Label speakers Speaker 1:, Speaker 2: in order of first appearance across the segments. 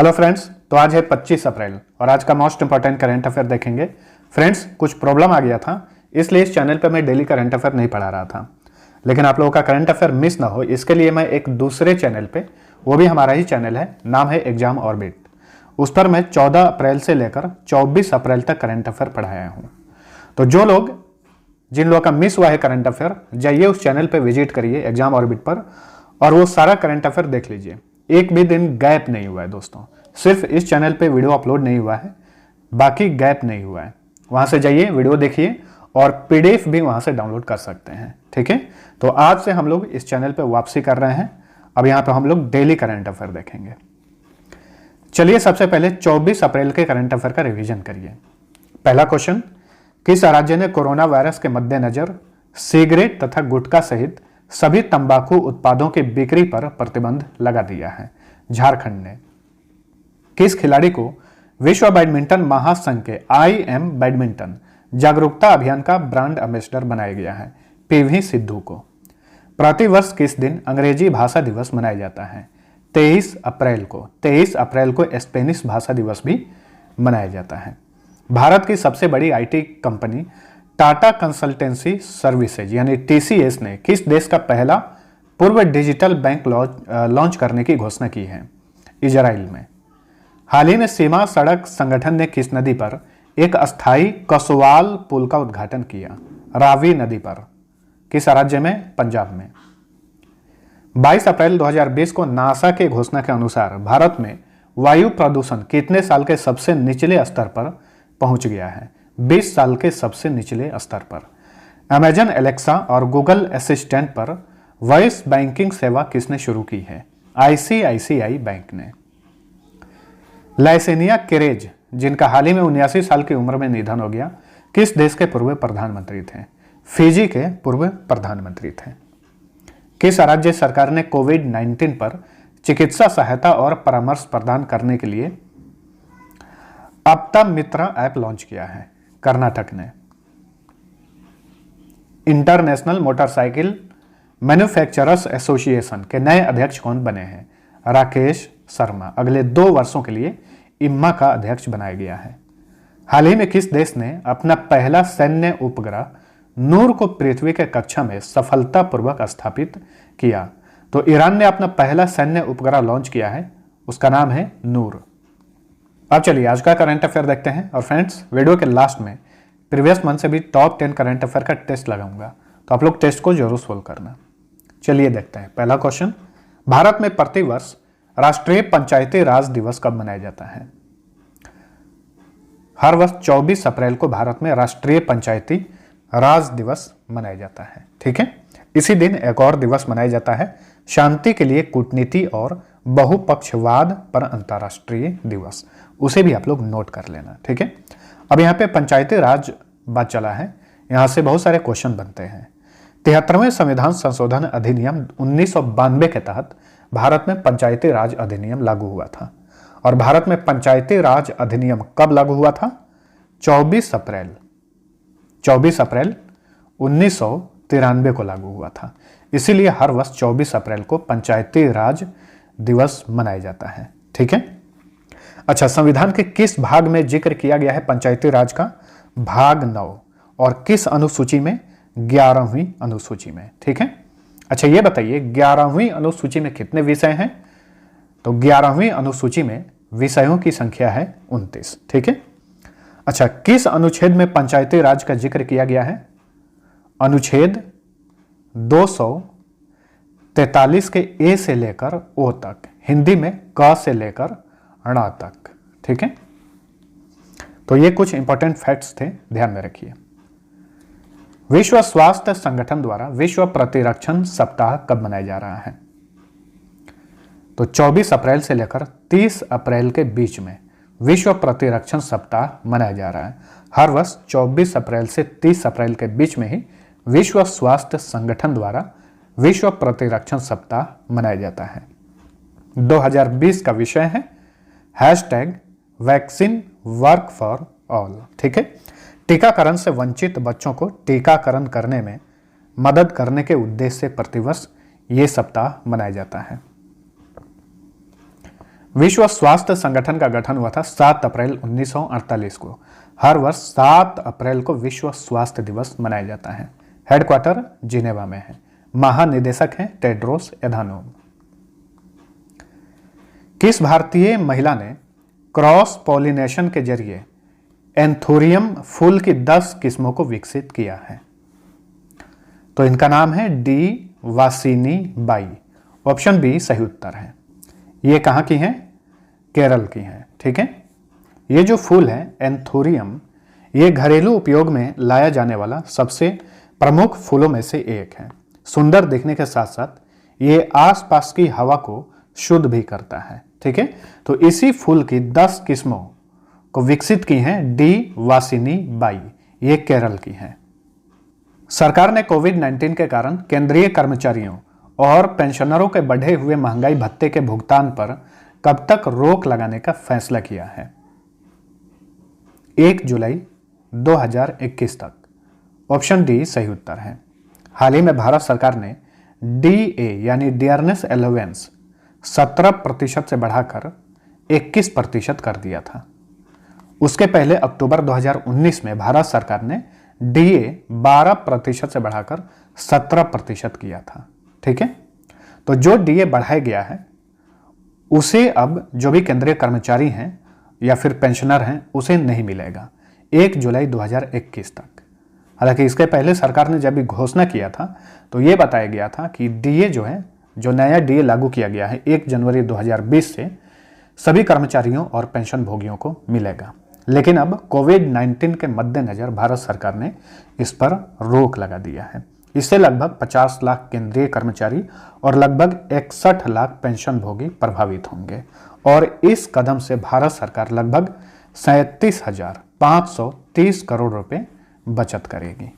Speaker 1: Hello friends, तो आज है 25 अप्रैल और आज का मोस्ट इंपॉर्टेंट करंट अफेयर देखेंगे। फ्रेंड्स, कुछ प्रॉब्लम आ गया था, इसलिए इस चैनल पे मैं डेली करंट अफेयर नहीं पढ़ा रहा था। लेकिन आप लोगों का करंट अफेयर मिस ना हो, इसके लिए मैं एक दूसरे चैनल पे, वो भी हमारा ही चैनल है, नाम है एग्जाम ऑर्बिट, उस पर मैं 14 अप्रैल से लेकर 24 अप्रैल तक करंट अफेयर पढ़ाया हूँ। तो जिन लोगों का मिस हुआ है करंट अफेयर, जाइए उस चैनल पे विजिट करिए एग्जाम ऑर्बिट पर और वो सारा करंट अफेयर देख लीजिए। एक भी दिन गैप नहीं हुआ है दोस्तों, सिर्फ इस चैनल पे वीडियो अपलोड नहीं हुआ है, बाकी गैप नहीं हुआ है। वहां से जाइए, वीडियो देखिए और पीडीएफ भी वहां से डाउनलोड कर सकते हैं। ठीक है, तो आज से हम लोग इस चैनल पे वापसी कर रहे हैं। अब यहाँ पे हम लोग डेली करंट अफेयर देखेंगे। चलिए सबसे पहले 24 अप्रैल के करंट अफेयर का रिवीजन करिए। पहला क्वेश्चन, किस राज्य ने कोरोना वायरस के मद्देनजर सिगरेट तथा गुटखा सहित सभी तंबाकू उत्पादों की बिक्री पर प्रतिबंध लगा दिया है? झारखंड ने। किस खिलाड़ी को विश्व बैडमिंटन महासंघ के IM बैडमिंटन जागरूकता अभियान का ब्रांड एम्बेसडर बनाया गया है? PV सिद्धू को। प्रतिवर्ष किस दिन अंग्रेजी भाषा दिवस मनाया जाता है? 23 अप्रैल को। 23 अप्रैल को स्पेनिश भाषा दिवस भी मनाया जाता है। भारत की सबसे बड़ी IT company Tata consultancy services यानी TCS ने किस देश का पहला पूर्व डिजिटल बैंक लॉन्च करने की घोषणा की है? इजराइल में। हाल ही में सीमा सड़क संगठन ने किस नदी पर एक अस्थायी कसवाल पुल का उद्घाटन किया? रावी नदी पर। किस राज्य में? पंजाब में। 22 अप्रैल 2020 को नासा के घोषणा के अनुसार भारत में वायु प्रदूषण कितने साल के सबसे निचले स्तर पर पहुंच गया है? 20 साल के सबसे निचले स्तर पर। अमेजन एलेक्सा और गूगल असिस्टेंट पर वॉइस बैंकिंग सेवा किसने शुरू की है? ICICI बैंक ने। लाइसेनिया केरेज, जिनका हाल ही में 79 साल की उम्र में निधन हो गया, किस देश के पूर्व प्रधानमंत्री थे? फिजी के पूर्व प्रधानमंत्री थे। किस राज्य सरकार ने कोविड-19 पर चिकित्सा सहायता और परामर्श प्रदान करने के लिए अपता मित्रा ऐप लॉन्च किया है? कर्नाटक ने। इंटरनेशनल मोटरसाइकिल मैन्युफैक्चरर्स एसोसिएशन के नए अध्यक्ष कौन बने हैं? राकेश शर्मा। अगले 2 वर्षों के लिए इम्मा का अध्यक्ष बनाया गया है। हाल ही में किस देश ने अपना पहला सैन्य उपग्रह नूर को पृथ्वी के कक्षा में सफलतापूर्वक स्थापित किया? तो ईरान ने अपना पहला सैन्य उपग्रह लॉन्च किया है, उसका नाम है नूर। अब चलिए आज का करंट अफेयर देखते हैं। और फ्रेंड्स, वीडियो के लास्ट में प्रीवियस मंथ से भी टॉप 10 करंट अफेयर का टेस्ट लगाऊंगा, तो आप लोग टेस्ट को जरूर सोल्व करना। चलिए देखते हैं। पहला क्वेश्चन, भारत में प्रतिवर्ष राष्ट्रीय पंचायती राज दिवस कब मनाया जाता है? हर वर्ष 24 अप्रैल को भारत में राष्ट्रीय पंचायती राज दिवस मनाया जाता है। ठीक है, इसी दिन एक और दिवस मनाया जाता है, शांति के लिए कूटनीति और बहुपक्षवाद पर अंतर्राष्ट्रीय दिवस। उसे भी आप लोग नोट कर लेना। ठीक है, अब यहाँ पे पंचायती राज बात चला है, यहाँ से बहुत सारे क्वेश्चन बनते हैं। 73वें संविधान संशोधन अधिनियम 1992 के तहत भारत में पंचायती राज अधिनियम लागू हुआ था। और भारत में पंचायती राज अधिनियम कब लागू हुआ था? 24 अप्रैल 1993 को लागू हुआ था। इसीलिए हर वर्ष 24 अप्रैल को पंचायती राज दिवस मनाया जाता है। ठीक है, अच्छा, संविधान के किस भाग में जिक्र किया गया है पंचायती राज का? भाग 9। और किस अनुसूची में? 11वीं अनुसूची में। ठीक है, अच्छा ये बताइए 11वीं अनुसूची में कितने विषय हैं? तो 11वीं अनुसूची में विषयों की संख्या है 29। ठीक है, अच्छा किस अनुच्छेद में पंचायती राज का जिक्र किया गया है? अनुच्छेद 243 के ए से लेकर ओ तक, हिंदी में क से लेकर ण तक। ठीक है, तो ये कुछ इंपॉर्टेंट फैक्ट्स थे, ध्यान में रखिए। विश्व स्वास्थ्य संगठन द्वारा विश्व प्रतिरक्षण सप्ताह कब मनाया जा रहा है? तो 24 अप्रैल से लेकर 30 अप्रैल के बीच में विश्व प्रतिरक्षण सप्ताह मनाया जा रहा है। हर वर्ष 24 अप्रैल से 30 अप्रैल के बीच में ही विश्व स्वास्थ्य संगठन द्वारा विश्व प्रतिरक्षण सप्ताह मनाया जाता है। 2020 का विषय है #वैक्सीन वर्क फॉर ऑल। ठीक है, टीकाकरण से वंचित बच्चों को टीकाकरण करने में मदद करने के उद्देश्य से प्रतिवर्ष ये सप्ताह मनाया जाता है। विश्व स्वास्थ्य संगठन का गठन हुआ था 7 अप्रैल 1948 को। हर वर्ष 7 अप्रैल को विश्व स्वास्थ्य दिवस मनाया जाता है। हेडक्वार्टर जिनेवा में है। महानिदेशक हैं टेड्रोस एधानोम। किस भारतीय महिला ने क्रॉस पॉलिनेशन के जरिए एंथोरियम फूल की 10 किस्मों को विकसित किया है? तो इनका नाम है D Vasini by. Option B सही उत्तर है। ये कहाँ की हैं? केरल की हैं। ठीक है। ये जो फूल है एंथोरियम, ये घरेलू उपयोग में लाया जाने वाला सबसे प्रमुख फूलों में से एक है। सुंदर दिखने के साथ साथ ये आसपास की हवा को शुद्ध भी करता है। ठीक है। तो इसी फूल की 10 किस्मों को विकसित की हैं डी वासिनी बाई। ये केरल की हैं। सरकार ने कोविड-19 के कारण केंद्रीय कर्मचारियों और पेंशनरों के बढ़े हुए महंगाई भत्ते के भुगतान पर कब तक रोक लगाने का फैसला किया है? 1 जुलाई 2021 तक। ऑप्शन डी सही उत्तर है। हाल ही में भारत सरकार ने डीए यानी डियरनेस अलाउंस 17% से बढ़ाकर 21% कर दिया था। उसके पहले अक्टूबर 2019 में भारत सरकार ने डीए 12% से बढ़ाकर 17% किया था। ठीक है। तो जो डीए बढ़ाया गया है उसे अब जो भी केंद्रीय कर्मचारी हैं या फिर पेंशनर हैं उसे नहीं मिलेगा 1 जुलाई 2021 तक। हालांकि इसके पहले सरकार ने जब भी घोषणा किया था तो ये बताया गया था कि डीए जो है, जो नया डीए लागू किया गया है 1 जनवरी 2020 से सभी कर्मचारियों और पेंशन भोगियों को मिलेगा। लेकिन अब कोविड-19 के मद्देनजर भारत सरकार ने इस पर रोक लगा दिया है। इससे लगभग 50 लाख केंद्रीय कर्मचारी और लगभग 61 लाख पेंशन भोगी प्रभावित होंगे और इस कदम से भारत सरकार लगभग 37,530 करोड़ रुपए बचत करेगी।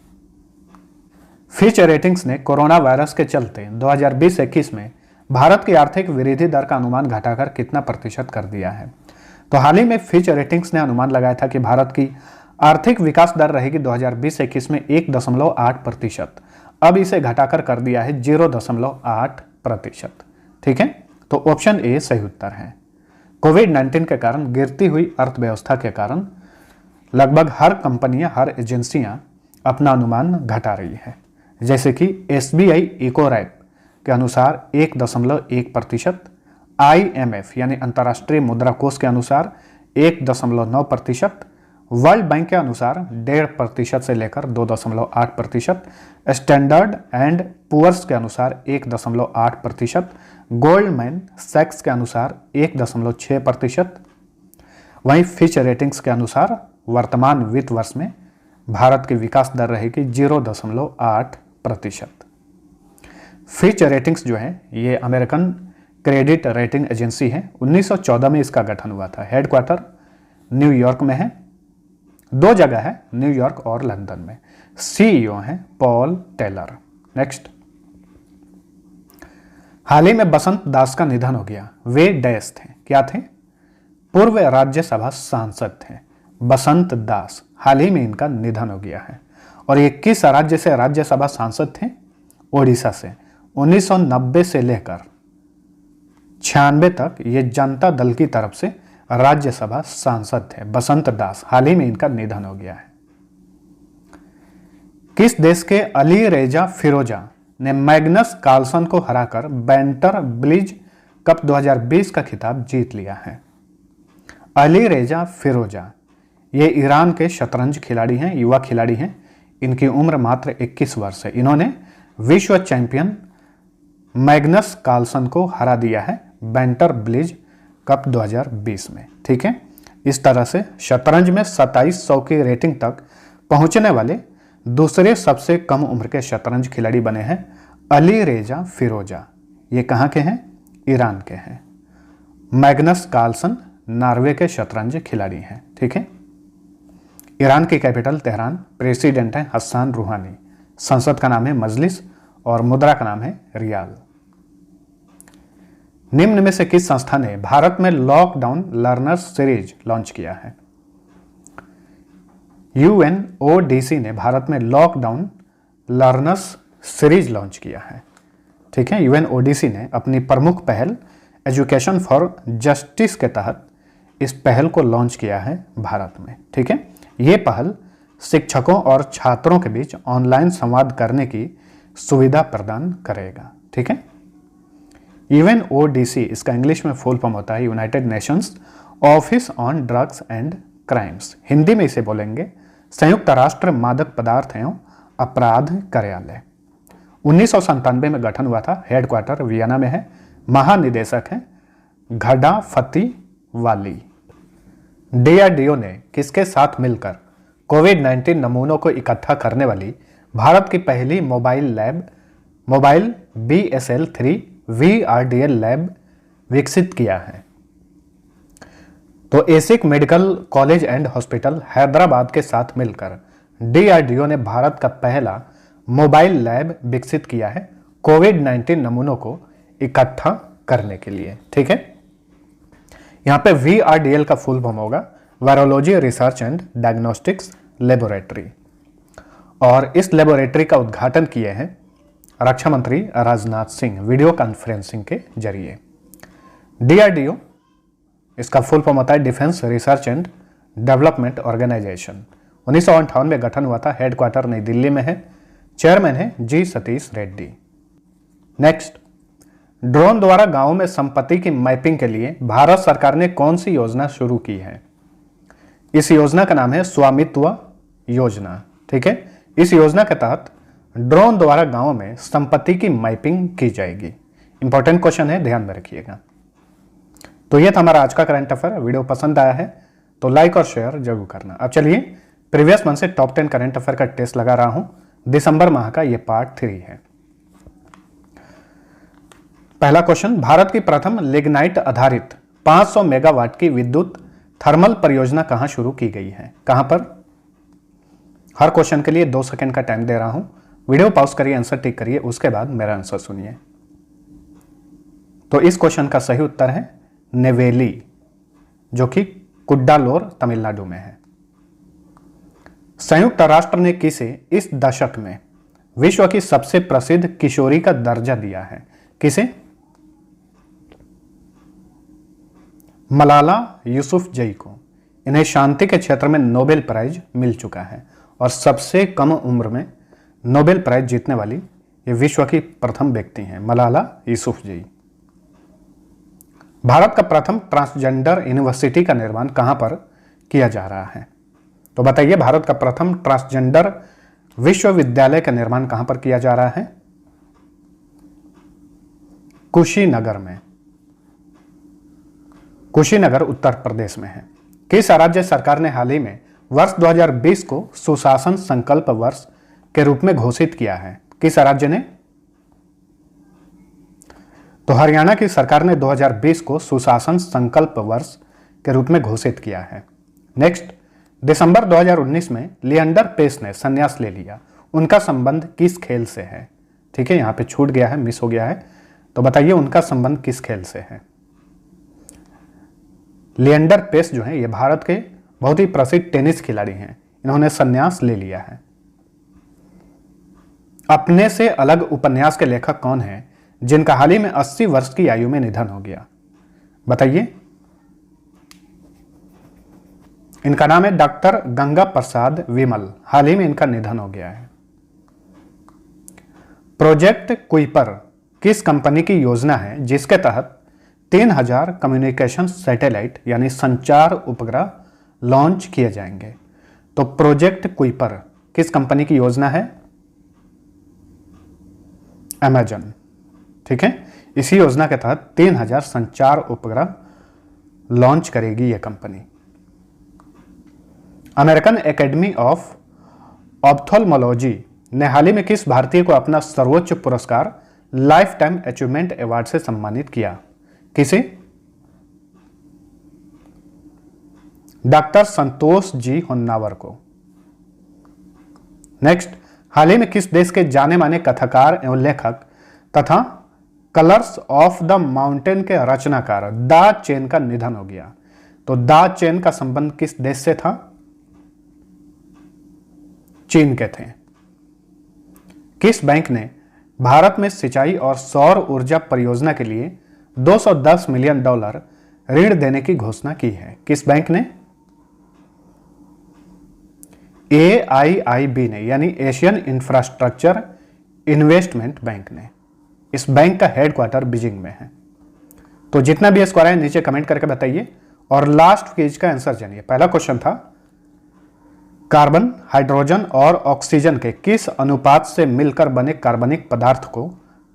Speaker 1: फिच रेटिंग्स ने कोरोना वायरस के चलते 2020-21 में भारत की आर्थिक वृद्धि दर का अनुमान घटाकर कितना प्रतिशत कर दिया है? तो हाल ही में फिच रेटिंग्स ने अनुमान लगाया था कि भारत की आर्थिक विकास दर रहेगी 2020-21 में 1.8%। अब इसे घटाकर कर दिया है 0.8%। ठीक है। तो ऑप्शन ए सही उत्तर है। कोविड-19 के कारण गिरती हुई अर्थव्यवस्था के कारण लगभग हर कंपनियां, हर एजेंसियां अपना अनुमान घटा रही है। जैसे कि एसबीआई इकोरैप के अनुसार 1.1%, IMF यानी अंतर्राष्ट्रीय मुद्रा कोष के अनुसार 1.9%, वर्ल्ड बैंक के अनुसार 1.5% से लेकर 2.8%, स्टैंडर्ड एंड पुअर्स के अनुसार 1.8%, गोल्डमैन सैक्स के अनुसार 1.6%। वहीं फिच रेटिंग्स के अनुसार वर्तमान वित्त वर्ष में भारत की विकास दर रहेगी 0.8%। फिच रेटिंग्स जो है ये अमेरिकन क्रेडिट रेटिंग एजेंसी है। 1914 में इसका गठन हुआ था। हेडक्वार्टर न्यूयॉर्क में है। 2 जगह है, न्यूयॉर्क और लंदन में। सीईओ हैं पॉल टेलर। नेक्स्ट, हाल ही में बसंत दास का निधन हो गया। वे डैश थे, क्या थे? पूर्व राज्यसभा सांसद थे बसंत दास। हाल ही में इनका निधन हो गया है। और ये किस राज्य से राज्यसभा सांसद थे? ओडिशा से। 1990 से लेकर 96 तक ये जनता दल की तरफ से राज्यसभा सांसद थे बसंत दास। हाल ही में इनका निधन हो गया है। किस देश के अली रेजा फिरोजा ने मैग्नस कार्लसन को हराकर बैंटर ब्लिज कप 2020 का खिताब जीत लिया है? अली रेजा फिरोजा ये ईरान के शतरंज खिलाड़ी हैं, युवा खिलाड़ी हैं। इनकी उम्र मात्र 21 वर्ष है। इन्होंने विश्व चैंपियन मैग्नस कार्लसन को हरा दिया है बैंटर ब्लिज कप 2020 में। ठीक है। इस तरह से शतरंज में 2700 की रेटिंग तक पहुंचने वाले दूसरे सबसे कम उम्र के शतरंज खिलाड़ी बने हैं अली रेजा फिरोजा। ये कहाँ के हैं? ईरान के हैं। मैग्नस कार्लसन नॉर्वे के शतरंज खिलाड़ी हैं। ठीक है। ईरान की कैपिटल तेहरान। प्रेसिडेंट है हसन रूहानी। संसद का नाम है मजलिस और मुद्रा का नाम है रियाल। निम्न में से किस संस्था ने भारत में लॉकडाउन लर्नर्स सीरीज लॉन्च किया है? UNODC ने भारत में लॉकडाउन लर्नर्स सीरीज लॉन्च किया है। ठीक है। UNODC ने अपनी प्रमुख पहल एजुकेशन फॉर जस्टिस के तहत इस पहल को लॉन्च किया है भारत में। ठीक है, ये पहल शिक्षकों और छात्रों के बीच ऑनलाइन संवाद करने की सुविधा प्रदान करेगा। ठीक है, UNODC इसका इंग्लिश में फुल फॉर्म होता है United Nations office on drugs and crimes. Hindi में इसे बोलेंगे संयुक्त राष्ट्र मादक पदार्थ एवं अपराध कार्यालय। 1997 में गठन हुआ था, हेडक्वार्टर वियना में है, महानिदेशक हैं घडाफती वाली। DRDO ने किसके साथ मिलकर कोविड-19 नमूनों को इकट्ठा करने वाली भारत की पहली मोबाइल BSL-3 VRDL लैब विकसित किया है? तो ESIC medical college and hospital Hyderabad के साथ मिलकर DRDO ने भारत का पहला मोबाइल लैब विकसित किया है कोविड-19 नमूनों को इकट्ठा करने के लिए। ठीक है, यहां पे VRDL का फुल फॉर्म होगा virology research and diagnostics laboratory, और इस लेबोरेटरी का उद्घाटन किए हैं रक्षा मंत्री राजनाथ सिंह वीडियो कॉन्फ्रेंसिंग के जरिए। DRDO इसका फुल फॉर्म होता है defence research and development organisation. 1958 में गठन हुआ था, हेडक्वार्टर नई दिल्ली में है, चेयरमैन है G Satish Reddy. Next, drone द्वारा गांवों में संपत्ति की मैपिंग के लिए भारत सरकार ने कौन सी योजना शुरू की है? इस योजना का नाम है स्वामित्व योजना। ठीक है, इस योजना के तहत ड्रोन द्वारा गांवों में संपत्ति की मैपिंग की जाएगी। इंपॉर्टेंट क्वेश्चन है, ध्यान में रखिएगा। तो ये था हमारा आज का करंट अफेयर। वीडियो पसंद आया है तो लाइक और शेयर जरूर करना। अब चलिए प्रीवियस मंथ से टॉप 10 करंट अफेयर का टेस्ट लगा रहा हूं, दिसंबर माह का ये पार्ट 3 है। पहला क्वेश्चन, भारत की प्रथम लिग्नाइट आधारित 500 मेगावाट की विद्युत थर्मल परियोजना कहां शुरू की गई है? कहां पर? हर क्वेश्चन के लिए 2 सेकंड का टाइम दे रहा हूं, वीडियो पॉज करिए, आंसर टिक करिए, उसके बाद मेरा आंसर सुनिए। तो इस क्वेश्चन का सही उत्तर है नेवेली, जो कि कुड्डालोर तमिलनाडु में है। संयुक्त राष्ट्र ने किसे इस दशक में विश्व की सबसे प्रसिद्ध किशोरी का दर्जा दिया है? किसे? मलाला यूसुफजई को। इन्हें शांति के क्षेत्र में नोबेल प्राइज मिल चुका है और सबसे कम उम्र में नोबेल प्राइज जीतने वाली ये विश्व की प्रथम व्यक्ति हैं, मलाला यूसुफजई। भारत का प्रथम ट्रांसजेंडर यूनिवर्सिटी का निर्माण कहां पर किया जा रहा है? तो बताइए, भारत का प्रथम ट्रांसजेंडर विश्वविद्यालय का निर्माण कहां पर किया जा रहा है? कुशीनगर में। कुशीनगर उत्तर प्रदेश में है। किस राज्य सरकार ने हाल ही में वर्ष 2020 को सुशासन संकल्प वर्ष के रूप में घोषित किया है? किस राज्य ने? तो हरियाणा की सरकार ने 2020 को सुशासन संकल्प वर्ष के रूप में घोषित किया है। नेक्स्ट, दिसंबर 2019 में लिएंडर पेस ने संन्यास ले लिया, उनका संबंध किस खेल से है? ठीक है, यहां पे छूट गया है, मिस हो गया है, तो बताइए उनका संबंध किस खेल से है? लिएंडर पेस जो है ये भारत के बहुत ही प्रसिद्ध टेनिस खिलाड़ी हैं, इन्होंने संन्यास ले लिया है। अपने से अलग उपन्यास के लेखक कौन हैं जिनका हाल ही में 80 वर्ष की आयु में निधन हो गया? बताइए। इनका नाम है डॉक्टर गंगा प्रसाद विमल, हाल ही में इनका निधन हो गया है। प्रोजेक्ट कुइपर किस कंपनी की योजना है जिसके तहत 3000 कम्युनिकेशन सैटेलाइट यानी संचार उपग्रह लॉन्च किए जाएंगे? तो प्रोजेक्ट कुइपर किस कंपनी की योजना है? अमेजन। ठीक है, इसी योजना के तहत 3000 संचार उपग्रह लॉन्च करेगी यह company. American academy of ophthalmology ने हाल ही में किस भारतीय को अपना सर्वोच्च पुरस्कार लाइफ टाइम अचीवमेंट अवार्ड से सम्मानित किया? किसे? डॉक्टर संतोष जी होन्नावर को। नेक्स्ट, हाल ही में किस देश के जाने माने कथाकार एवं लेखक तथा कलर्स ऑफ द माउंटेन के रचनाकार दा चेन का निधन हो गया? तो दा चेन का संबंध किस देश से था? चीन के थे। किस बैंक ने भारत में सिंचाई और सौर ऊर्जा परियोजना के लिए $210 मिलियन ऋण देने की घोषणा की है। किस बैंक ने? AIIB ने, यानी एशियन इंफ्रास्ट्रक्चर इन्वेस्टमेंट बैंक ने। इस बैंक का हेडक्वार्टर बीजिंग में है। तो जितना भी स्कोर है नीचे कमेंट करके बताइए और लास्ट क्विज का आंसर जानिए। पहला क्वेश्चन था कार्बन, हाइड्रोजन और ऑक्सीजन के किस अनुपात से मिलकर बने कार्बनिक पदार्थ को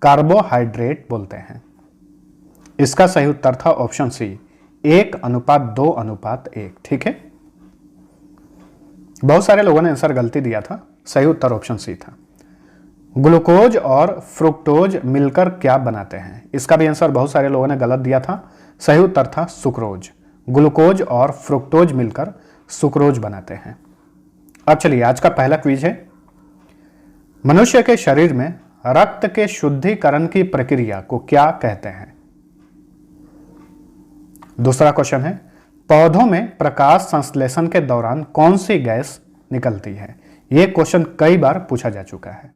Speaker 1: कार्बोहाइड्रेट बोलते हैं? इसका सही उत्तर था ऑप्शन सी, 1:2:1। ठीक है, बहुत सारे लोगों ने आंसर गलती दिया था, सही उत्तर ऑप्शन सी था। ग्लूकोज और फ्रुक्टोज मिलकर क्या बनाते हैं? इसका भी आंसर बहुत सारे लोगों ने गलत दिया था, सही उत्तर था सुक्रोज। ग्लूकोज और फ्रुक्टोज मिलकर सुक्रोज बनाते हैं। अब चलिए आज का पहला क्विज है, मनुष्य के शरीर में रक्त के शुद्धिकरण की प्रक्रिया को क्या कहते हैं? दूसरा क्वेश्चन है, पौधों में प्रकाश संश्लेषण के दौरान कौन सी गैस निकलती है? यह क्वेश्चन कई बार पूछा जा चुका है।